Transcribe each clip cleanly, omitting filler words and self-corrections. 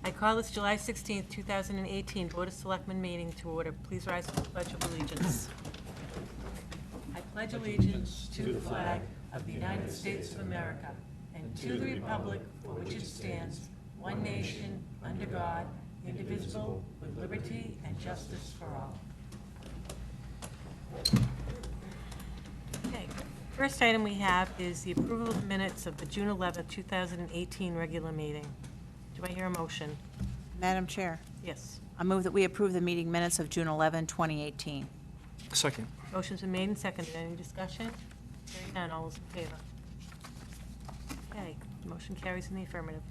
I call this July 16th, 2018 Board of Selectmen meeting to order. Please rise for the Pledge of Allegiance. I pledge allegiance to the flag of the United States of America and to the republic for which it stands, one nation, under God, indivisible, with liberty and justice for all. Okay. First item we have is the approval of the minutes of the June 11th, 2018 regular meeting. Do I hear a motion? Madam Chair, Yes. I move that we approve the meeting minutes of June 11, 2018. Second. Motion's been made and seconded. Any discussion? Hearing none. All those in favor? Okay, motion carries in the affirmative.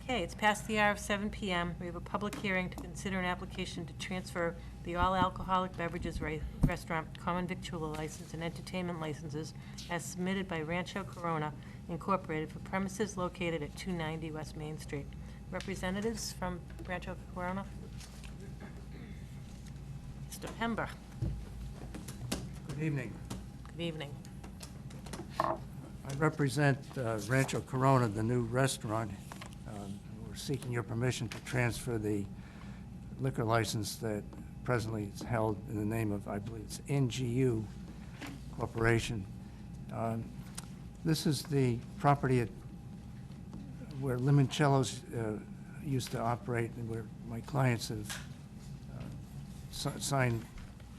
Okay, it's past the hour of 7 p.m. We have a public hearing to consider an application to transfer the all-alcoholic beverages restaurant common victualler license and entertainment licenses as submitted by Rancho Corona Incorporated for premises located at 290 West Main Street. Representatives from Rancho Corona? Mr. Hember. Good evening. Good evening. I represent Rancho Corona, the new restaurant. We're seeking your permission to transfer the liquor license that presently is held in the name of, I believe it's NGU Corporation. This is the property where Limoncello's used to operate and where my clients have signed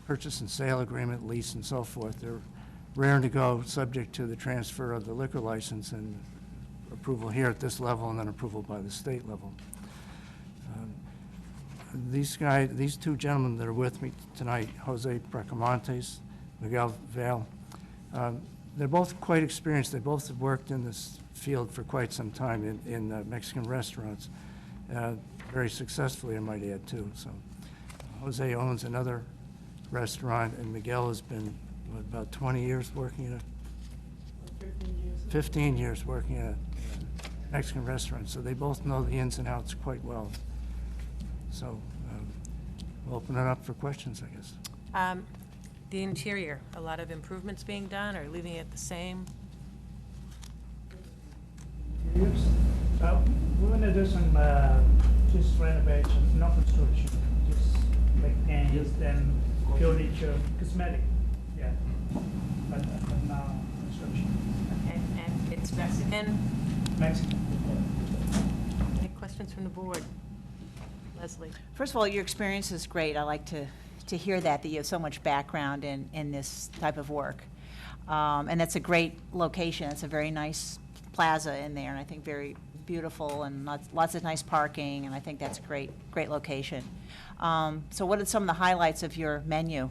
purchase and sale agreement, lease, and so forth. They're raring to go, subject to the transfer of the liquor license and approval here at this level and then approval by the state level. These two gentlemen that are with me tonight, Jose Bracamontes, Miguel Vale, they're both quite experienced. They both have worked in this field for quite some time in Mexican restaurants, very successfully, I might add, too. So Jose owns another restaurant, and Miguel has been, what, about 20 years working at 15 years working at a Mexican restaurant. So they both know the ins and outs quite well. So we'll open it up for questions, I guess. The interior, a lot of improvements being done or leaving it the same? Yes. We're gonna do some just renovations, not construction, just like paint and purely cosmetic. Yeah. But now construction. Okay, and it's Mexican? Mexican. Any questions from the board? Leslie? First of all, your experience is great. I like to hear that you have so much background in this type of work. And that's a great location. It's a very nice plaza in there, and I think very beautiful and lots of nice parking, and I think that's a great location. So what are some of the highlights of your menu?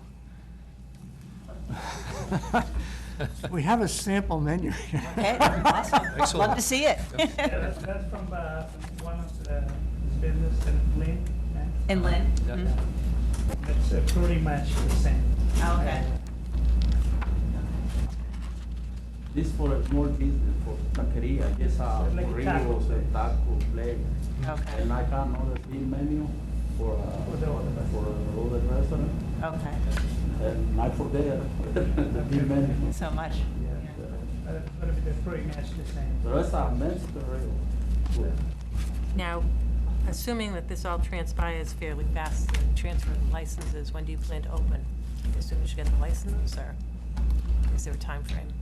We have a sample menu here. Okay, awesome. Excellent. Love to see it. Yeah, that's from one of the business in Lynn. In Lynn? Yeah. Mhm. It's pretty much the same. Okay. This for a small business, for taqueria, just Like a taco burritos, place. taco place. Okay. And I can order big menu for the other other restaurant. Okay. And I forget the big menu. So much. Yeah. It's gonna be pretty much the same. The rest are Mexican real food. Now, assuming that this all transpires fairly fast, the transfer of the licenses, when do you plan to open? As soon as you get the license, or is there a time frame?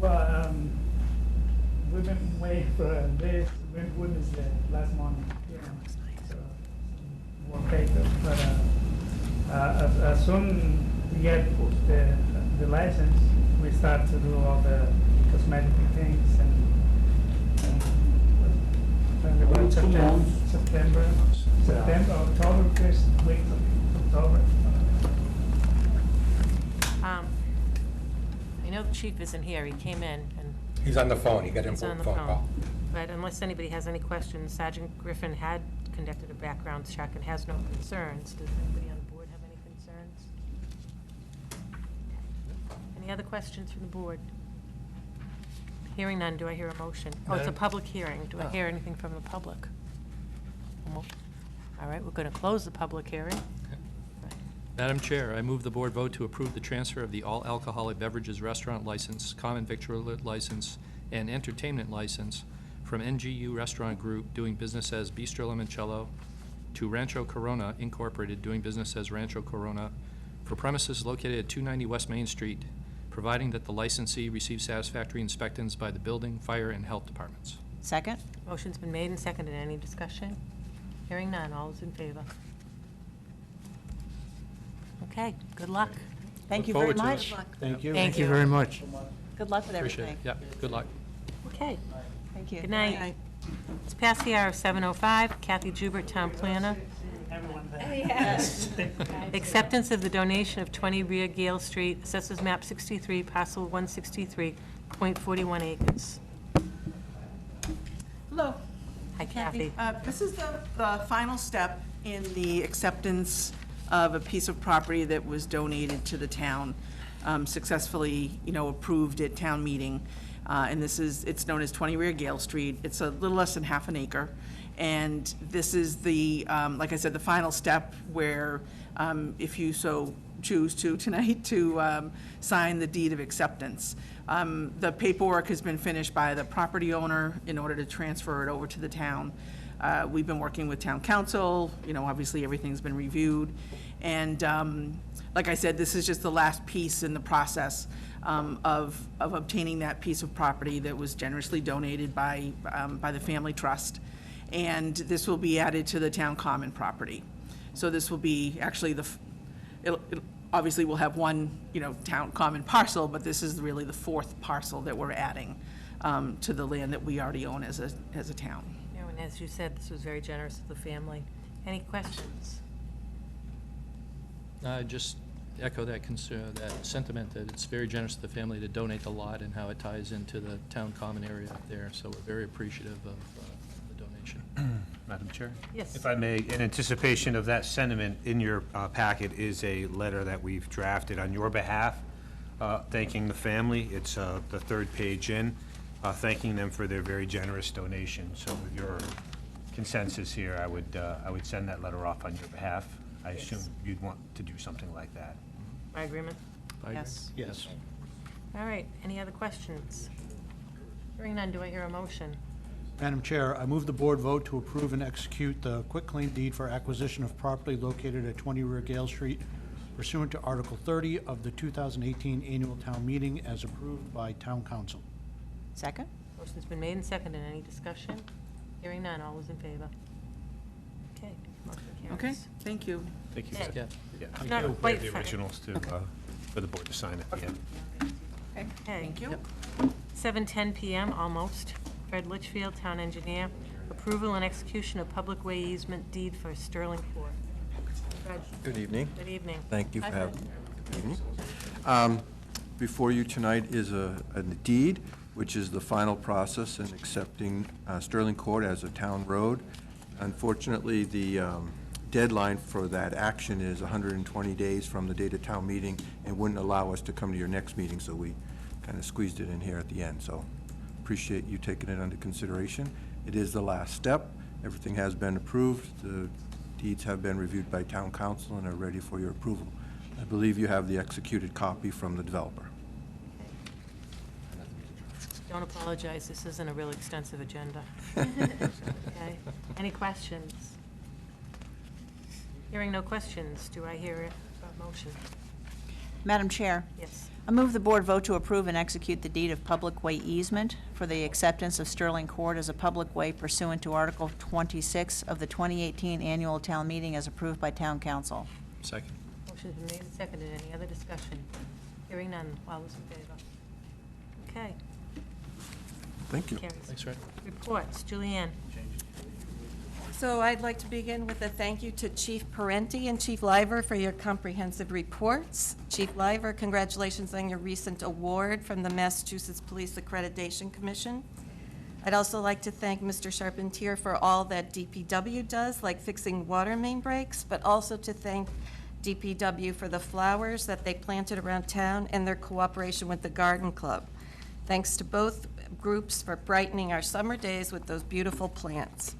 Well, we've been waiting for this. We've witnessed the last month, you know, so more paper. But as soon we get the license, we start to do all the cosmetic things and about Two months. September, October, first week of October. I know the chief isn't here. He came in and He's on the phone, he got an he's on important the phone call. phone. But unless anybody has any questions, Sergeant Griffin had conducted a background check and has no concerns. Does anybody on the board have any concerns? Any other questions from the board? Hearing none, do I hear a motion? Oh, it's a public hearing. Do I hear anything from the public? All right, we're going to close the public hearing. Madam Chair, I move the board vote to approve the transfer of the all-alcoholic beverages restaurant license, common victualler license, and entertainment license from NGU Restaurant Group, doing business as Bistro Limoncello, to Rancho Corona Incorporated, doing business as Rancho Corona, for premises located at 290 West Main Street, providing that the licensee receives satisfactory inspections by the building, fire, and health departments. Second? Motion's been made and seconded. Any discussion? Hearing none. All those in favor? Okay, good luck. Thank Look you very forward to it. much. Thank you. Thank Thank you you. very much. Good luck with Appreciate everything. it. Yeah, good luck. Okay, Thank you. good night. It's past the hour of 7:05. Kathy Jubert, Town Planner. Everyone Acceptance of the donation of 20 rear Gale Street, Assessors Map 63, Parcel 163.41 acres. Hello. Hi, Kathy. This is the final step in the acceptance of a piece of property that was donated to the town, successfully, approved at town meeting. And it's known as 20 Rear Gale Street. It's a little less than half an acre. And this is the, like I said, the final step where, if you so choose to tonight, to sign the deed of acceptance. The paperwork has been finished by the property owner in order to transfer it over to the town. We've been working with town council, obviously everything's been reviewed. And like I said, this is just the last piece in the process of obtaining that piece of property that was generously donated by the family trust. And this will be added to the town common property. So this will be actually obviously we'll have one, town common parcel, but this is really the fourth parcel that we're adding to the land that we already own as a town. And as you said, this was very generous of the family. Any questions? Just echo that that sentiment that it's very generous of the family to donate the lot and how it ties into the town common area up there. So we're very appreciative of the donation. Madam Chair? Yes. If I may, in anticipation of that sentiment, in your packet is a letter that we've drafted on your behalf, thanking the family. It's the third page in, thanking them for their very generous donation. So with your consensus here, I would send that letter off on your behalf. I assume you'd want to do something like that. By agreement? I agree. Yes. Yes. All right, any other questions? Hearing none, do I hear a motion? Madam Chair, I move the board vote to approve and execute the quitclaim deed for acquisition of property located at 20 Rear Gale Street pursuant to Article 30 of the 2018 Annual Town Meeting as approved by Town Council. Second? Motion's been made and seconded. Any discussion? Hearing none. All those in favor? Okay, motion Okay, carries. thank you. Thank you. Okay. Yeah. Yeah. Not We have quite the fi- originals for the board to sign at the end. Okay. Thank you. 7:10 PM, almost. Fred Litchfield, Town Engineer. Approval and execution of public way easement deed for Sterling Court. Fred, Good evening. good evening. Thank you for Hi, Fred. having me. Before you tonight is a deed, which is the final process in accepting Sterling Court as a town road. Unfortunately, the deadline for that action is 120 days from the date of town meeting and wouldn't allow us to come to your next meeting, so we kind of squeezed it in here at the end. So appreciate you taking it under consideration. It is the last step. Everything has been approved. The deeds have been reviewed by town council and are ready for your approval. I believe you have the executed copy from the developer. Don't apologize, this isn't a real extensive agenda. Okay, any questions? Hearing no questions, do I hear a motion? Madam Chair, Yes. I move the board vote to approve and execute the deed of public way easement for the acceptance of Sterling Court as a public way pursuant to Article 26 of the 2018 Annual Town Meeting as approved by Town Council. Second. Motion's been made and seconded. Any other discussion? Hearing none. All those in favor? Okay. Thank you. Carries. Thanks, Fred. Reports. Julianne. So I'd like to begin with a thank you to Chief Parenti and Chief Liver for your comprehensive reports. Chief Liver, congratulations on your recent award from the Massachusetts Police Accreditation Commission. I'd also like to thank Mr. Charpentier for all that DPW does, like fixing water main breaks, but also to thank DPW for the flowers that they planted around town and their cooperation with the Garden Club. Thanks to both groups for brightening our summer days with those beautiful plants.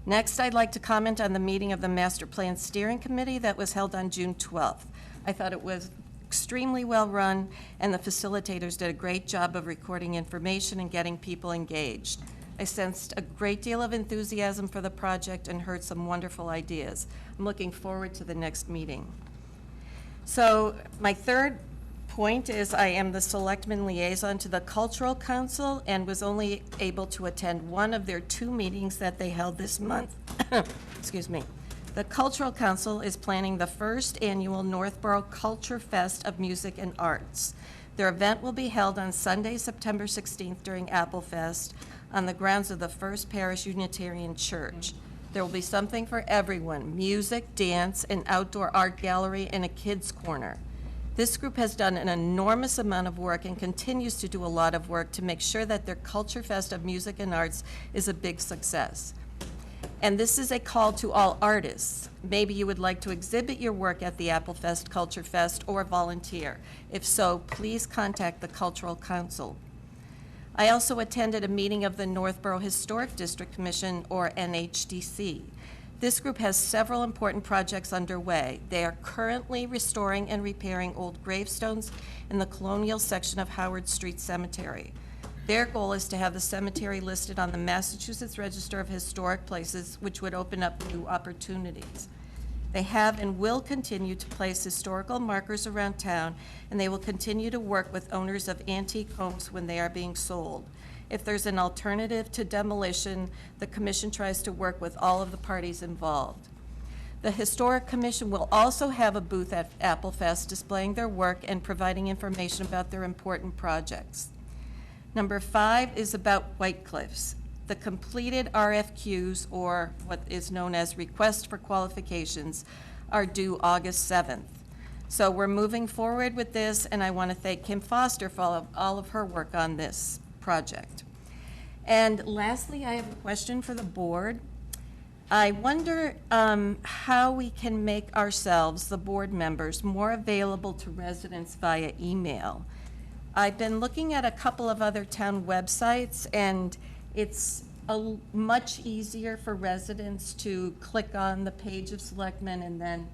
Next, I'd like to comment on the meeting of the Master Plan Steering Committee that was held on June 12th. I thought it was extremely well-run, and the facilitators did a great job of recording information and getting people engaged. I sensed a great deal of enthusiasm for the project and heard some wonderful ideas. I'm looking forward to the next meeting. So my third point is I am the Selectmen liaison to the Cultural Council and was only able to attend one of their 2 meetings that they held this month. Excuse me. The Cultural Council is planning the first annual Northborough Culture Fest of Music and Arts. Their event will be held on Sunday, September 16th during Apple Fest on the grounds of the First Parish Unitarian Church. There will be something for everyone: music, dance, an outdoor art gallery, and a kids' corner. This group has done an enormous amount of work and continues to do a lot of work to make sure that their Culture Fest of Music and Arts is a big success. And this is a call to all artists. Maybe you would like to exhibit your work at the Apple Fest Culture Fest or volunteer. If so, please contact the Cultural Council. I also attended a meeting of the Northborough Historic District Commission, or NHDC. This group has several important projects underway. They are currently restoring and repairing old gravestones in the colonial section of Howard Street Cemetery. Their goal is to have the cemetery listed on the Massachusetts Register of Historic Places, which would open up new opportunities. They have and will continue to place historical markers around town, and they will continue to work with owners of antique homes when they are being sold. If there's an alternative to demolition, the commission tries to work with all of the parties involved. The Historic Commission will also have a booth at Apple Fest displaying their work and providing information about their important projects. Number 5 is about White Cliffs. The completed RFQs, or what is known as Request for Qualifications, are due August 7th. So we're moving forward with this, and I want to thank Kim Foster for all of her work on this project. And lastly, I have a question for the board. I wonder how we can make ourselves, the board members, more available to residents via email. I've been looking at a couple of other town websites, and it's much easier for residents to click on the page of Selectmen and then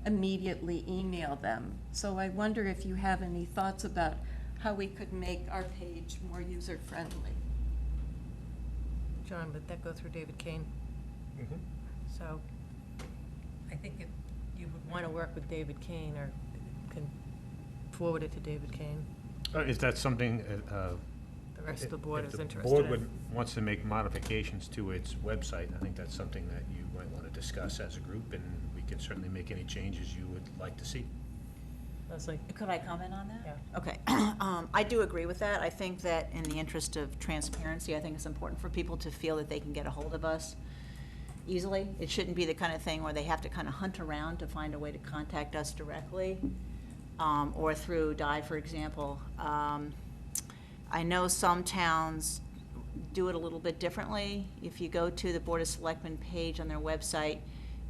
immediately email them. So I wonder if you have any thoughts about how we could make our page more user-friendly. John, would that go through David Kane? So I think if you would want to work with David Kane, or can forward it to David Kane, Is that something, the rest of the board is if the interested board in. wants to make modifications to its website, I think that's something that you might want to discuss as a group, and we can certainly make any changes you would like to see. Leslie? Could I comment on that? Yeah. Okay. I do agree with that. I think that in the interest of transparency, I think it's important for people to feel that they can get a hold of us easily. It shouldn't be the kind of thing where they have to kind of hunt around to find a way to contact us directly, or through Di, for example. I know some towns do it a little bit differently. If you go to the Board of Selectmen page on their website,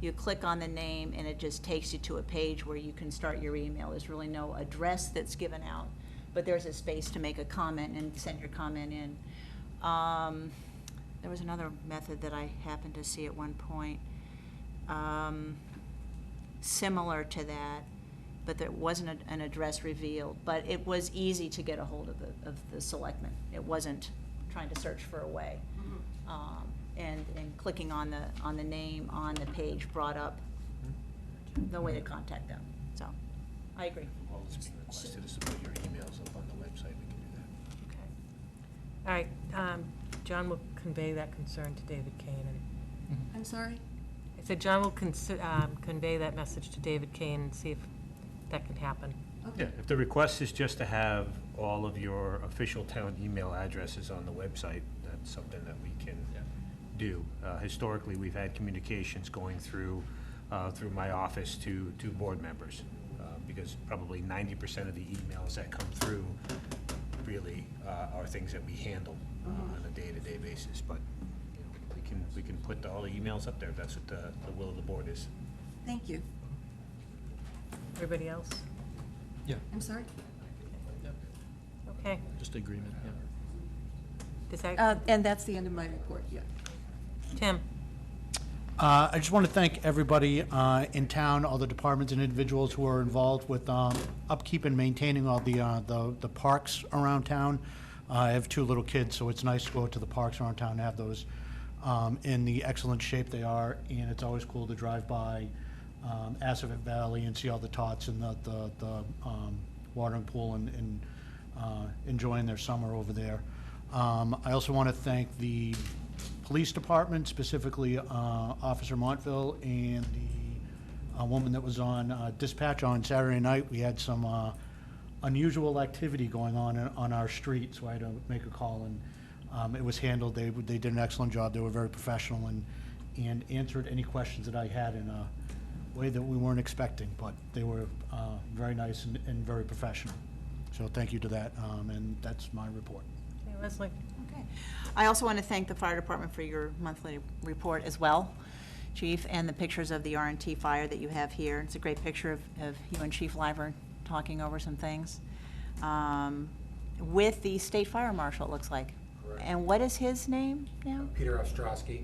you click on the name and it just takes you to a page where you can start your email. There's really no address that's given out, but there's a space to make a comment and send your comment in. There was another method that I happened to see at one point, similar to that, but there wasn't an address revealed. But it was easy to get a hold of the selectmen. It wasn't trying to search for a way. And clicking on the name on the page brought up the way to contact them. So, I agree. All that's being requested is to put your emails up on the website, we can do that. Okay. All right, John will convey that concern to David Kane. And I'm sorry? I said John will convey that message to David Kane and see if that can happen. Yeah, if the request is just to have all of your official town email addresses on the website, that's something that we can do. Historically, we've had communications going through my office to board members, because probably 90% of the emails that come through really are things that we handle on a day-to-day basis. But you know, we can put all the emails up there if that's what the will of the board is. Thank you. Everybody else? Yeah, I'm sorry? Okay. just agreement, yeah. Does that, And that's the end of my report, yeah. Tim? I just want to thank everybody in town, all the departments and individuals who are involved with upkeep and maintaining all the parks around town. I have 2 little kids, so it's nice to go to the parks around town and have those in the excellent shape they are, and it's always cool to drive by Assabet Valley and see all the tots and the watering pool and enjoying their summer over there. I also want to thank the police department, specifically Officer Montville and the woman that was on dispatch on Saturday night. We had some unusual activity going on our street, so I had to make a call, and it was handled. They did an excellent job. They were very professional and answered any questions that I had in a way that we weren't expecting, but they were very nice and very professional. So thank you to that, and that's my report. Okay, Leslie? Okay. I also want to thank the fire department for your monthly report as well, Chief, and the pictures of the R&T fire that you have here. It's a great picture of you and Chief Liver talking over some things. With the state fire marshal, it looks like. Correct. And what is his name now? Peter Ostrowski.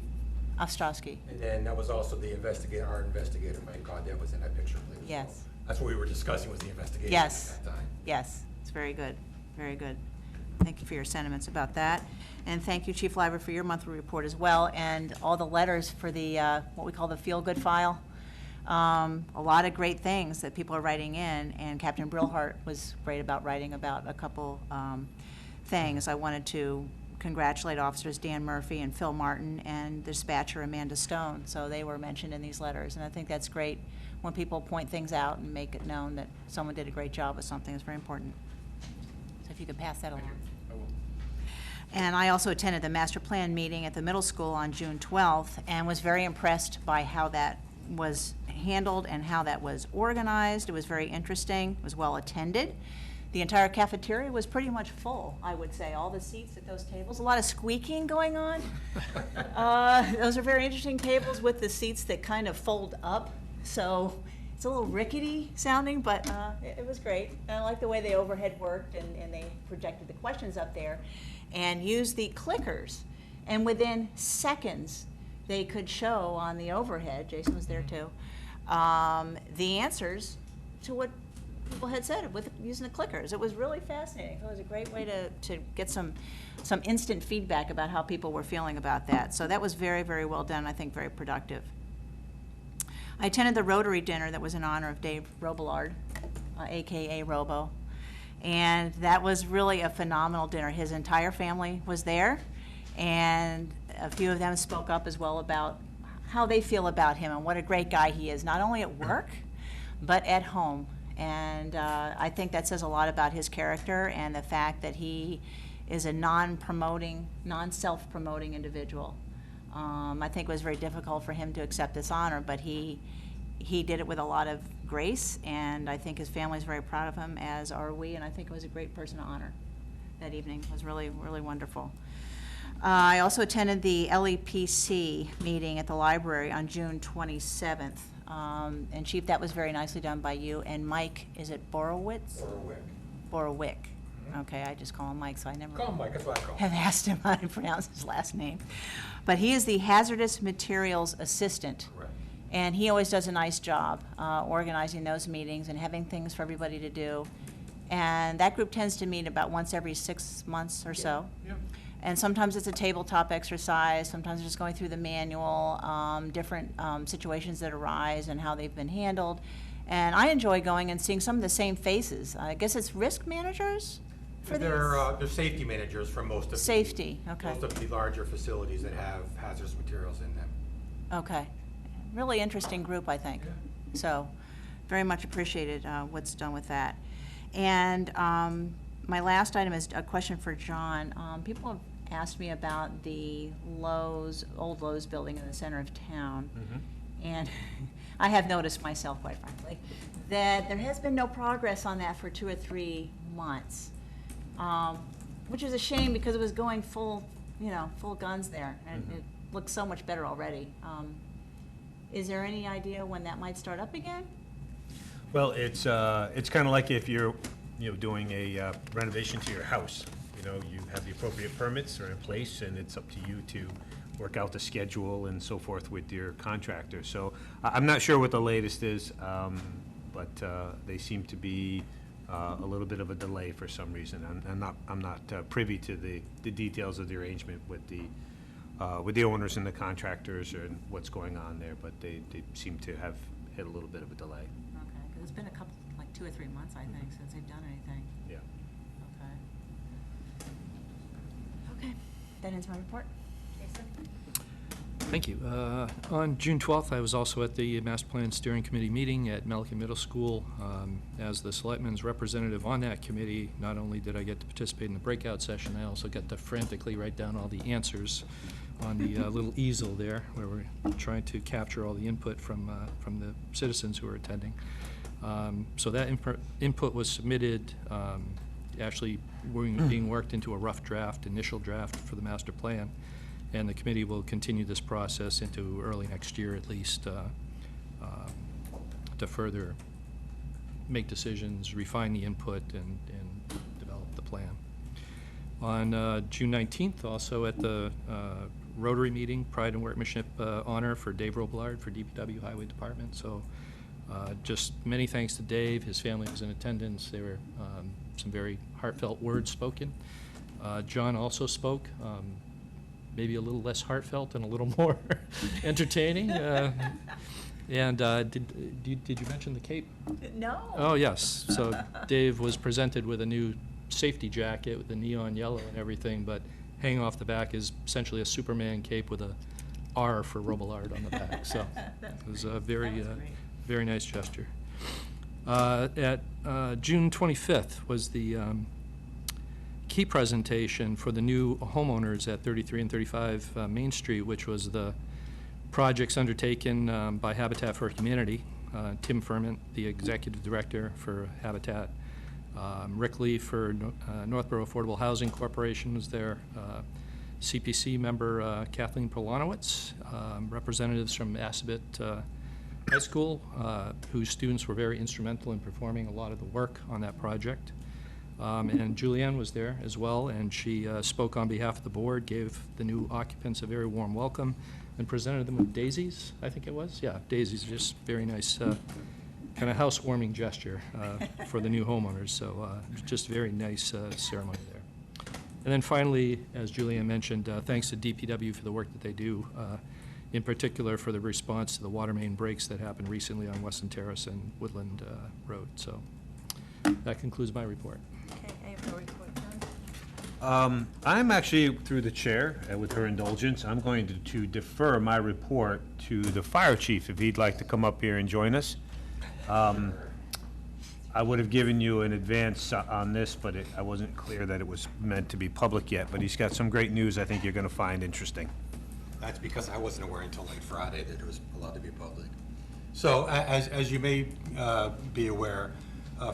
Ostrowski. And then that was also the investigator, our investigator, Mike God, that was in that picture, I believe. as well. Yes. That's what we were discussing, was the investigation Yes. at that time. Yes, it's very good, very good. Thank you for your sentiments about that. And thank you, Chief Liver, for your monthly report as well, and all the letters for the, what we call the feel-good file. A lot of great things that people are writing in, and Captain Brillhart was great about writing about a couple things. I wanted to congratulate Officers Dan Murphy and Phil Martin and dispatcher Amanda Stone. So they were mentioned in these letters, and I think that's great when people point things out and make it known that someone did a great job with something. It's very important. So if you could pass that along. I will. And I also attended the master plan meeting at the middle school on June 12th and was very impressed by how that was handled and how that was organized. It was very interesting. It was well attended. The entire cafeteria was pretty much full, I would say. All the seats at those tables, a lot of squeaking going on. Those are very interesting tables with the seats that kind of fold up. So it's a little rickety sounding, but it was great. And I like the way the overhead worked, and they projected the questions up there and used the clickers. And within seconds, they could show on the overhead, Jason was there too, the answers to what people had said with using the clickers. It was really fascinating. It was a great way to get some instant feedback about how people were feeling about that. So that was very, very well done, I think very productive. I attended the Rotary dinner that was in honor of Dave Robillard, AKA Robo, and that was really a phenomenal dinner. His entire family was there, and a few of them spoke up as well about how they feel about him and what a great guy he is, not only at work, but at home. And I think that says a lot about his character and the fact that he is a non-promoting, non-self-promoting individual. I think it was very difficult for him to accept this honor, but he did it with a lot of grace, and I think his family is very proud of him, as are we, and I think it was a great person to honor that evening. It was really, really wonderful. I also attended the LEPC meeting at the library on June 27th. And Chief, that was very nicely done by you. And Mike, is it Borowitz? Borowick. Okay, I just call him Mike, so I never Call him Mike, that's what I call him. have asked him how to pronounce his last name. But he is the hazardous materials assistant. Correct. And he always does a nice job organizing those meetings and having things for everybody to do. And that group tends to meet about once every 6 months or so. Yeah. And sometimes it's a tabletop exercise, sometimes it's just going through the manual, different situations that arise and how they've been handled. And I enjoy going and seeing some of the same faces. I guess it's risk managers for these? They're safety managers for most of Safety, okay. most of the larger facilities that have hazardous materials in them. Okay. Really interesting group, I think. Yeah. So, very much appreciated what's done with that. And my last item is a question for John. People have asked me about the Lowe's, old Lowe's building in the center of town. And I have noticed myself, quite frankly, that there has been no progress on that for 2 or 3 months, which is a shame because it was going full guns there, and it looks so much better already. Is there any idea when that might start up again? Well, it's kind of like if you're, doing a renovation to your house. You have the appropriate permits are in place, and it's up to you to work out the schedule and so forth with your contractor. So I'm not sure what the latest is, but they seem to be a little bit of a delay for some reason. I'm not privy to the details of the arrangement with the owners and the contractors and what's going on there, but they seem to have hit a little bit of a delay. Okay, because it's been a couple, like 2 or 3 months, I think, since they've done anything. Yeah. Okay. Okay, that ends my report. Jason? Thank you. On June 12th, I was also at the Master Plan Steering Committee meeting at Melican Middle School. As the Selectmen's representative on that committee, not only did I get to participate in the breakout session, I also got to frantically write down all the answers on the little easel there, where we're trying to capture all the input from the citizens who are attending. So that input was submitted, actually being worked into a rough draft, initial draft for the master plan. And the committee will continue this process into early next year at least to further make decisions, refine the input, and develop the plan. On June 19th, also at the Rotary meeting, Pride and Workmanship honor for Dave Robillard for DPW Highway Department. So just many thanks to Dave. His family was in attendance. There were some very heartfelt words spoken. John also spoke. Maybe a little less heartfelt and a little more entertaining. And did you mention the cape? No. Oh, yes. So Dave was presented with a new safety jacket with the neon yellow and everything, but hanging off the back is essentially a Superman cape with a R for Robillard on the back. So it was a very, very nice gesture. At June 25th was the key presentation for the new homeowners at 33 and 35 Main Street, which was the projects undertaken by Habitat for Humanity. Tim Ferment, the executive director for Habitat. Rick Lee for Northborough Affordable Housing Corporation was there. CPC member Kathleen Polanowitz, representatives from Assabet High School, whose students were very instrumental in performing a lot of the work on that project. And Julianne was there as well, and she spoke on behalf of the board, gave the new occupants a very warm welcome, and presented them with daisies, I think it was? Yeah, daisies, just very nice, kind of housewarming gesture for the new homeowners. So just a very nice ceremony there. And then finally, as Julianne mentioned, thanks to DPW for the work that they do, in particular for the response to the water main breaks that happened recently on Weston Terrace and Woodland Road. So that concludes my report. Okay, I have no report, John. I'm actually, through the chair, with her indulgence, I'm going to defer my report to the fire chief if he'd like to come up here and join us. I would have given you an advance on this, but I wasn't clear that it was meant to be public yet, but he's got some great news I think you're going to find interesting. That's because I wasn't aware until late Friday that it was allowed to be public. So as you may be aware,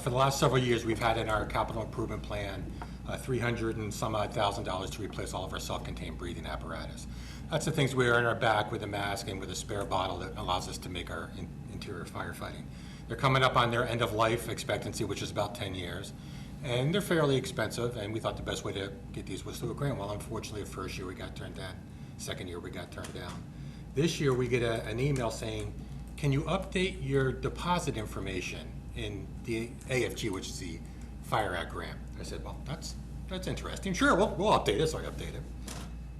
for the last several years, we've had in our capital improvement plan $300 and some odd thousand to replace all of our self-contained breathing apparatus. That's the things we wear on our back with a mask and with a spare bottle that allows us to make our interior firefighting. They're coming up on their end of life expectancy, which is about 10 years. And they're fairly expensive, and we thought the best way to get these was through a grant. Well, unfortunately, the first year we got turned down. Second year we got turned down. This year we get an email saying, can you update your deposit information in the AFG, which is the Fire Act grant? I said, well, that's interesting. Sure, we'll update it, so I update it.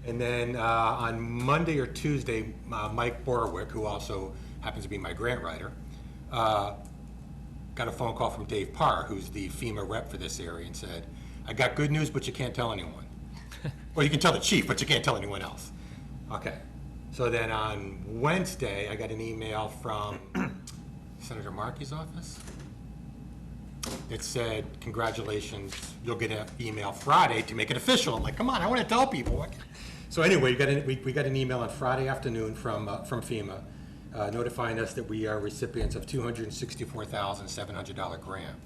And then on Monday or Tuesday, Mike Borowick, who also happens to be my grant writer, got a phone call from Dave Parr, who's the FEMA rep for this area, and said, I got good news, but you can't tell anyone. Well, you can tell the chief, but you can't tell anyone else. Okay. So then on Wednesday, I got an email from Senator Markey's office. It said, congratulations, you'll get an email Friday to make it official. I'm like, come on, I want to tell people. So anyway, we got an email on Friday afternoon from FEMA notifying us that we are recipients of $264,700 grant.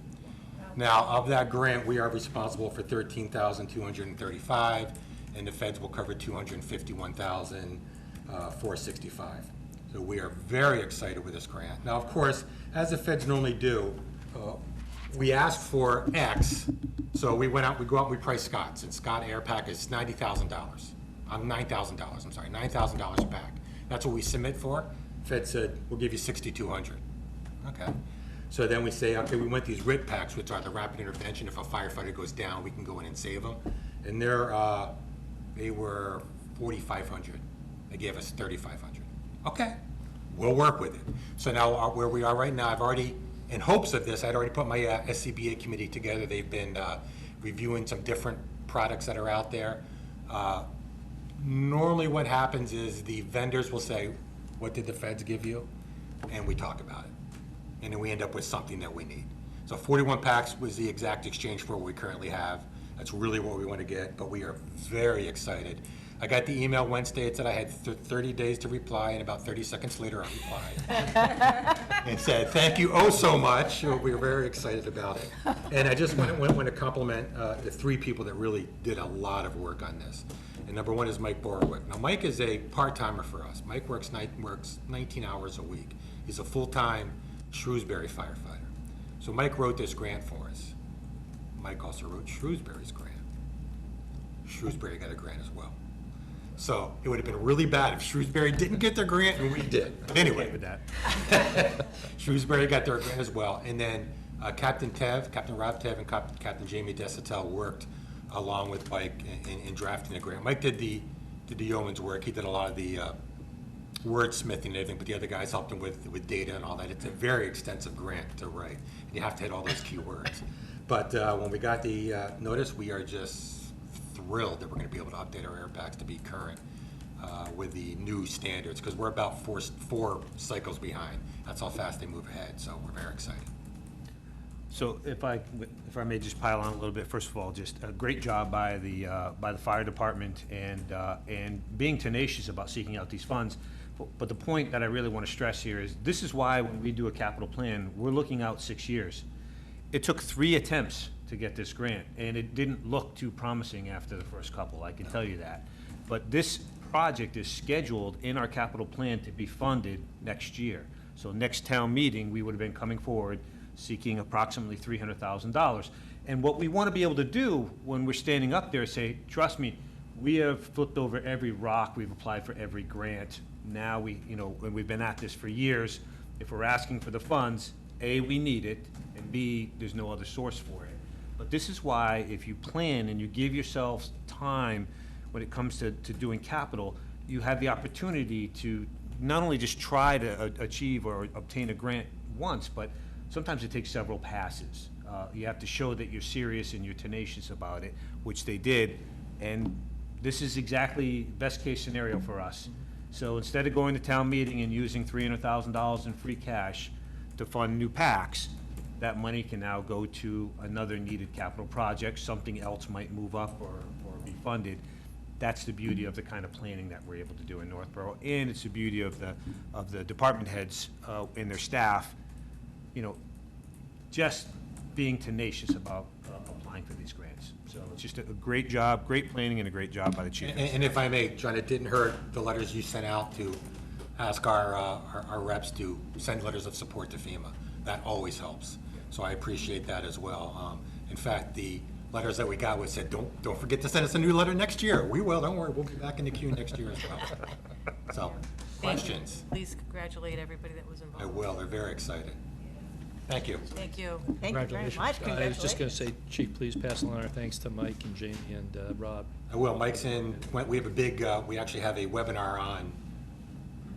Now, of that grant, we are responsible for $13,235, and the feds will cover $251,465. So we are very excited with this grant. Now, of course, as the feds normally do, we asked for X, so we went out, we go out and we price Scott's, and Scott Air Pack is $90,000. $9,000, I'm sorry, $9,000 back. That's what we submit for. Fed said, we'll give you $6,200. Okay. So then we say, okay, we want these RIT packs, which are the rapid intervention. If a firefighter goes down, we can go in and save them. And they were 4,500. They gave us 3,500. Okay, we'll work with it. So now where we are right now, I've already, in hopes of this, I'd already put my SCBA committee together. They've been reviewing some different products that are out there. Normally what happens is the vendors will say, what did the feds give you? And we talk about it. And then we end up with something that we need. So 41 packs was the exact exchange for what we currently have. That's really what we want to get, but we are very excited. I got the email Wednesday. It said I had 30 days to reply, and about 30 seconds later, I replied. And said, thank you oh so much. We were very excited about it. And I just want to compliment the 3 people that really did a lot of work on this. And number 1 is Mike Borowick. Now, Mike is a part-timer for us. Mike works 19 hours a week. He's a full-time Shrewsbury firefighter. So Mike wrote this grant for us. Mike also wrote Shrewsbury's grant. Shrewsbury got a grant as well. So it would have been really bad if Shrewsbury didn't get their grant and we did. But anyway, with that. Shrewsbury got their grant as well. And then Captain Rob Tev and Captain Jamie Desatel worked along with Mike in drafting the grant. Mike did the yeoman's work. He did a lot of the wordsmithing and everything, but the other guys helped him with data and all that. It's a very extensive grant to write, and you have to hit all those key words. But when we got the notice, we are just thrilled that we're going to be able to update our air packs to be current with the new standards, because we're about four cycles behind. That's how fast they move ahead, so we're very excited. So if I may just pile on a little bit, first of all, just a great job by the fire department and being tenacious about seeking out these funds. But the point that I really want to stress here is this is why when we do a capital plan, we're looking out 6 years. It took 3 attempts to get this grant, and it didn't look too promising after the first couple, I can tell you that. But this project is scheduled in our capital plan to be funded next year. So next town meeting, we would have been coming forward seeking approximately $300,000. And what we want to be able to do when we're standing up there is say, trust me, we have flipped over every rock, we've applied for every grant. Now and we've been at this for years. If we're asking for the funds, A, we need it, and B, there's no other source for it. But this is why if you plan and you give yourselves time when it comes to doing capital, you have the opportunity to not only just try to achieve or obtain a grant once, but sometimes it takes several passes. You have to show that you're serious and you're tenacious about it, which they did. And this is exactly best case scenario for us. So instead of going to town meeting and using $300,000 in free cash to fund new packs, that money can now go to another needed capital project. Something else might move up or be funded. That's the beauty of the kind of planning that we're able to do in Northborough, and it's the beauty of the department heads and their staff, just being tenacious about applying for these grants. So it's just a great job, great planning, and a great job by the chief. And if I may, John, it didn't hurt the letters you sent out to ask our reps to send letters of support to FEMA. That always helps. So I appreciate that as well. In fact, the letters that we got said, don't forget to send us a new letter next year. We will, don't worry, we'll be back in the queue next year as well. So, questions? Please congratulate everybody that was involved. I will, they're very excited. Thank you. Thank you. Thank you very much. I was just going to say, Chief, please pass along our thanks to Mike and Jamie and Rob. I will. Mike's in, we have a big, we actually have a webinar on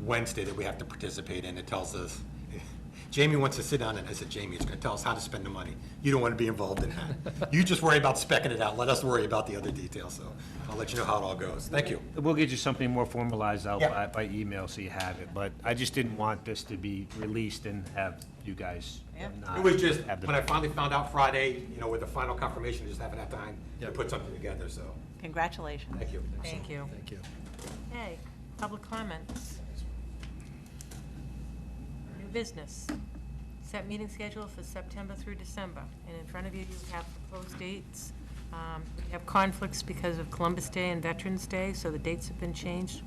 Wednesday that we have to participate in. It tells us, Jamie wants to sit down and I said, Jamie, it's going to tell us how to spend the money. You don't want to be involved in that. You just worry about speccing it out. Let us worry about the other details. So I'll let you know how it all goes. Thank you. We'll get you something more formalized out Yeah. by email so you have it, but I just didn't want this to be released and have you guys not It was just, have the. when I finally found out Friday, with the final confirmation, just haven't had time to put something together, so, Congratulations. thank you. Thank you. Thank you. Okay, public comments. New business. Set meeting schedule for September through December. And in front of you, you have proposed dates. We have conflicts because of Columbus Day and Veterans Day, so the dates have been changed.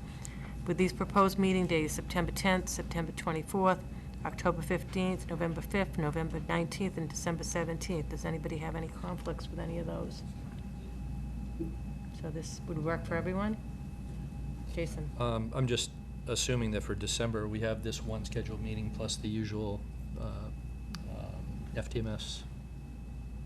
With these proposed meeting days, September 10th, September 24th, October 15th, November 5th, November 19th, and December 17th. Does anybody have any conflicts with any of those? So this would work for everyone? Jason? I'm just assuming that for December, we have this one scheduled meeting plus the usual FTMS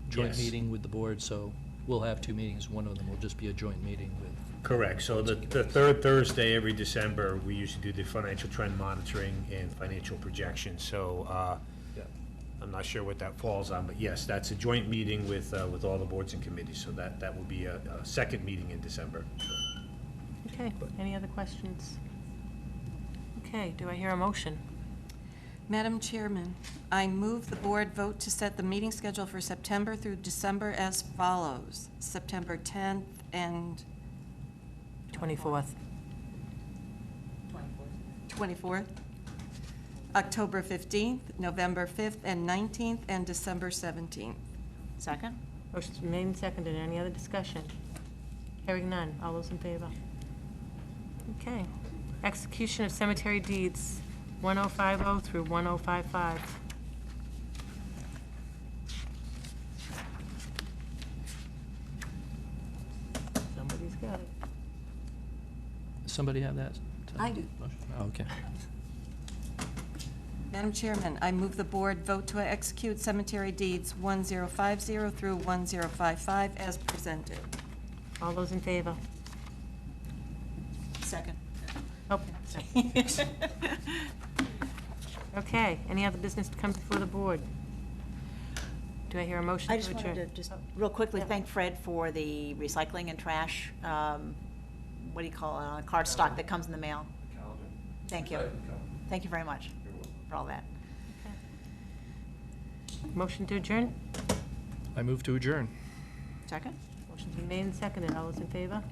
joint Yes. meeting with the board, so we'll have two meetings. One of them will just be a joint meeting with. Correct. So the third Thursday every December, we used to do the financial trend monitoring and financial projections. So Yeah. I'm not sure what that falls on, but yes, that's a joint meeting with all the boards and committees. So that will be a second meeting in December. Okay, any other questions? Okay, do I hear a motion? Madam Chairman, I move the board vote to set the meeting schedule for September through December as follows: September 10th and 24th. 24th, October 15th, November 5th and 19th, and December 17th. Second? Motion's been made and seconded. Any other discussion? Hearing none. All those in favor? Okay. Execution of cemetery deeds, 1050 through 1055. Somebody's got it. Somebody have that? I do. Oh, okay. Madam Chairman, I move the board vote to execute cemetery deeds 1050 through 1055 as presented. All those in favor? Second. Okay. Okay, any other business to come before the board? Do I hear a motion to I adjourn? just wanted to just real quickly Yeah. thank Fred for the recycling and trash, what do you call it, card stock that comes in the mail. Thank you. Thank you very much for all that. Motion to adjourn? I move to adjourn. Second? Motion's been made and seconded. All those in favor?